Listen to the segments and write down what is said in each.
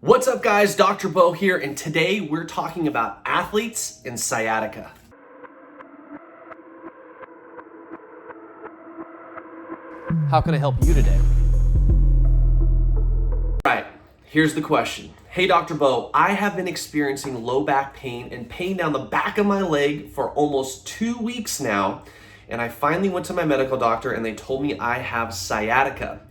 What's up guys, Dr. Beau here, and today we're talking about athletes and sciatica. How can I help you today? Right, here's the question. Hey Dr. Beau, I have been experiencing low back pain and pain down the back of my leg for almost 2 weeks now, and I finally went to my medical doctor and they told me I have sciatica.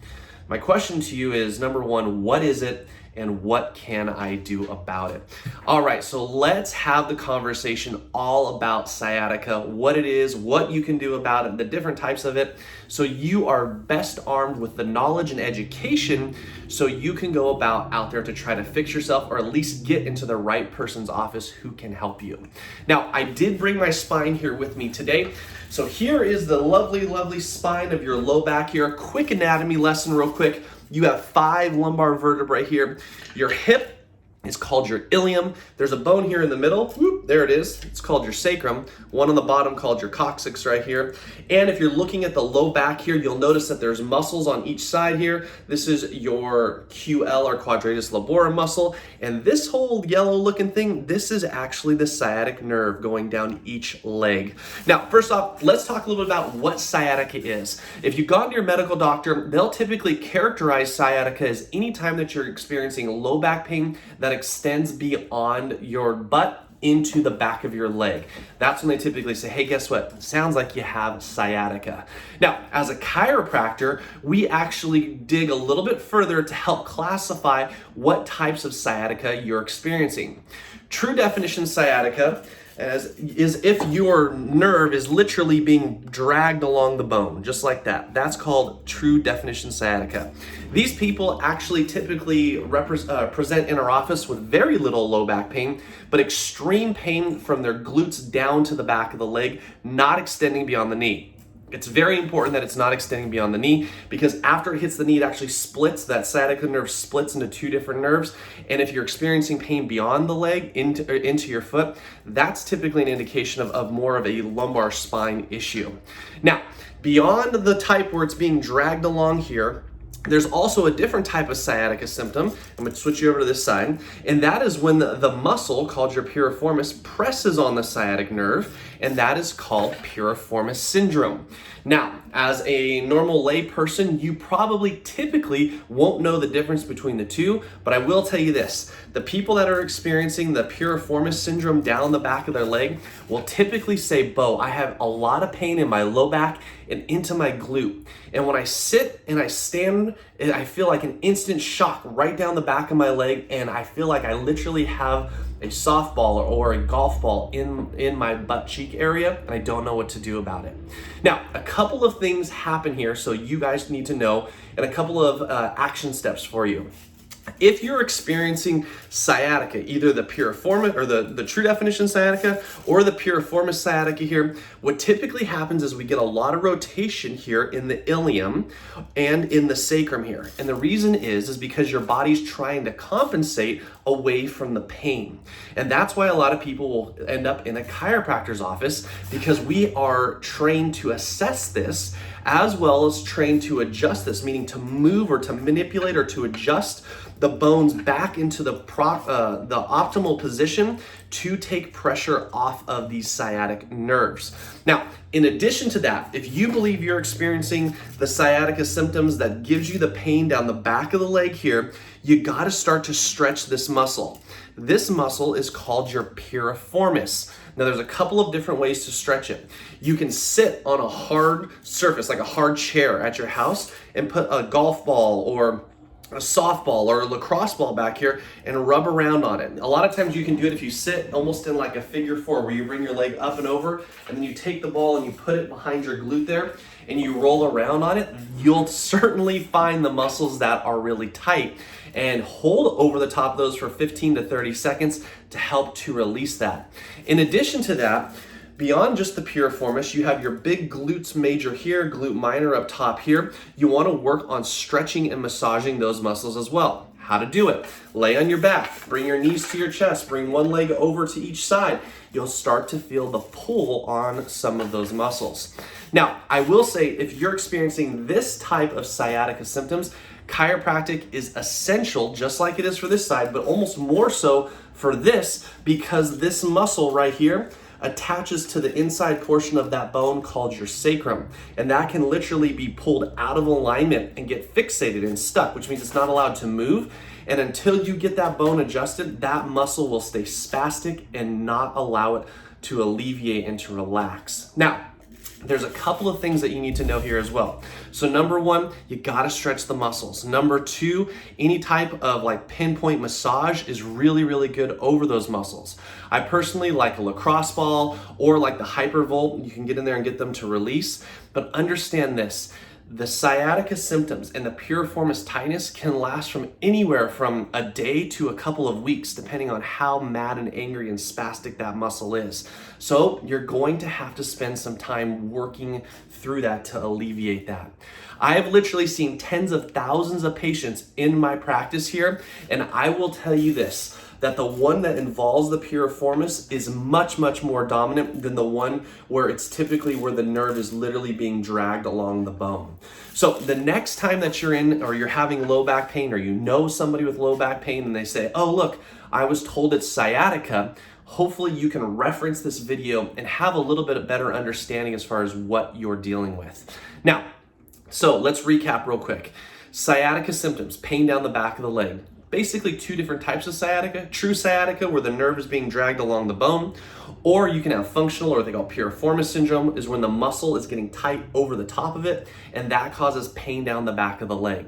My question to you is, number one, what is it? And what can I do about it? All right, so let's have the conversation all about sciatica, what it is, what you can do about it, the different types of it, so you are best armed with the knowledge and education so you can go about out there to try to fix yourself or at least get into the right person's office who can help you. Now, I did bring my spine here with me today. So here is the lovely, lovely spine of your low back here. Quick anatomy lesson real quick. You have 5 lumbar vertebrae here. Your hip is called your ilium. There's a bone here in the middle. Whoop, there it is. It's called your sacrum. One on the bottom called your coccyx right here. And if you're looking at the low back here, you'll notice that there's muscles on each side here. This is your QL or quadratus laborum muscle. And this whole yellow looking thing, this is actually the sciatic nerve going down each leg. Now, first off, let's talk a little bit about what sciatica is. If you've gone to your medical doctor, they'll typically characterize sciatica as any time that you're experiencing low back pain that extends beyond your butt into the back of your leg. That's when they typically say, hey, guess what? Sounds like you have sciatica. Now, as a chiropractor, we actually dig a little bit further to help classify what types of sciatica you're experiencing. True definition sciatica is if your nerve is literally being dragged along the bone, just like that. That's called true definition sciatica. These people actually typically present in our office with very little low back pain, but extreme pain from their glutes down to the back of the leg, not extending beyond the knee. It's very important that it's not extending beyond the knee because after it hits the knee, it actually splits. That sciatica nerve splits into 2 different nerves. And if you're experiencing pain beyond the leg into your foot, that's typically an indication of more of a lumbar spine issue. Now, beyond the type where it's being dragged along here, there's also a different type of sciatica symptom. I'm going to switch you over to this side. And that is when the muscle called your piriformis presses on the sciatic nerve, and that is called Piriformis Syndrome. Now, as a normal lay person, you probably typically won't know the difference between the two, but I will tell you this. The people that are experiencing the Piriformis Syndrome down the back of their leg will typically say, Beau, I have a lot of pain in my low back and into my glute. And when I sit and I stand, I feel like an instant shock right down the back of my leg, and I feel like I literally have a softball or a golf ball in my butt cheek area, and I don't know what to do about it. Now, a couple of things happen here, so you guys need to know, and a couple of action steps for you. If you're experiencing sciatica, either the piriformis or the true definition sciatica or the piriformis sciatica here, what typically happens is we get a lot of rotation here in the ilium and in the sacrum here. And the reason is because your body's trying to compensate away from the pain. And that's why a lot of people will end up in a chiropractor's office, because we are trained to assess this as well as trained to adjust this, meaning to move or to manipulate or to adjust the bones back into the optimal position to take pressure off of these sciatic nerves. Now, in addition to that, if you believe you're experiencing the sciatica symptoms that gives you the pain down the back of the leg here, you gotta start to stretch this muscle. This muscle is called your piriformis. Now, there's a couple of different ways to stretch it. You can sit on a hard surface, like a hard chair at your house, and put a golf ball or a softball or a lacrosse ball back here and rub around on it. A lot of times you can do it if you sit almost in like a figure 4 where you bring your leg up and over, and then you take the ball and you put it behind your glute there and you roll around on it. You'll certainly find the muscles that are really tight, and hold over the top of those for 15 to 30 seconds to help to release that. In addition to that, beyond just the piriformis, you have your big glutes major here, glute minor up top here. You want to work on stretching and massaging those muscles as well. How to do it? Lay on your back, bring your knees to your chest, bring one leg over to each side. You'll start to feel the pull on some of those muscles. Now, I will say, if you're experiencing this type of sciatica symptoms, Chiropractic is essential, just like it is for this side, but almost more so for this, because this muscle right here attaches to the inside portion of that bone called your sacrum. And that can literally be pulled out of alignment and get fixated and stuck, which means it's not allowed to move. And until you get that bone adjusted, that muscle will stay spastic and not allow it to alleviate and to relax. Now, there's a couple of things that you need to know here as well. So number one, you gotta stretch the muscles. Number two, any type of like pinpoint massage is really, really good over those muscles. I personally like a lacrosse ball or like the hypervolt. You can get in there and get them to release, but understand this. The sciatica symptoms and the piriformis tightness can last from anywhere from a day to a couple of weeks, depending on how mad and angry and spastic that muscle is. So you're going to have to spend some time working through that to alleviate that. I have literally seen tens of thousands of patients in my practice here, and I will tell you this, that the one that involves the piriformis is much, much more dominant than the one where it's typically where the nerve is literally being dragged along the bone. So the next time that you're in or you're having low back pain, or you know somebody with low back pain and they say, oh, look, I was told it's sciatica, hopefully you can reference this video and have a little bit of better understanding as far as what you're dealing with. Now, so let's recap real quick. Sciatica symptoms, pain down the back of the leg. Basically two different types of sciatica. True sciatica, where the nerve is being dragged along the bone, or you can have functional, or they call Piriformis Syndrome, is when the muscle is getting tight over the top of it, and that causes pain down the back of the leg.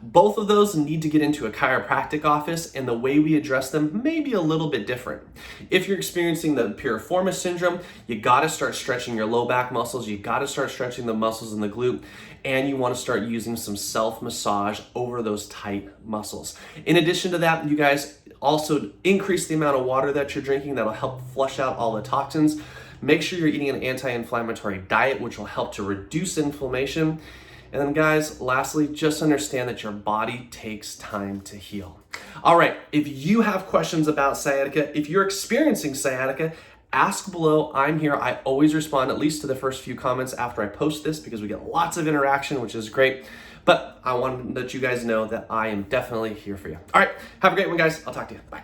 Both of those need to get into a chiropractic office, and the way we address them may be a little bit different. If you're experiencing the Piriformis Syndrome, you gotta start stretching your low back muscles, you gotta start stretching the muscles in the glute, and you wanna start using some self-massage over those tight muscles. In addition to that, you guys also increase the amount of water that you're drinking. That'll help flush out all the toxins. Make sure you're eating an anti-inflammatory diet, which will help to reduce inflammation. And then guys, lastly, just understand that your body takes time to heal. All right, if you have questions about sciatica, if you're experiencing sciatica, ask below. I'm here. I always respond at least to the first few comments after I post this because we get lots of interaction, which is great. But I want to let you guys know that I am definitely here for you. All right, have a great one, guys. I'll talk to you. Bye.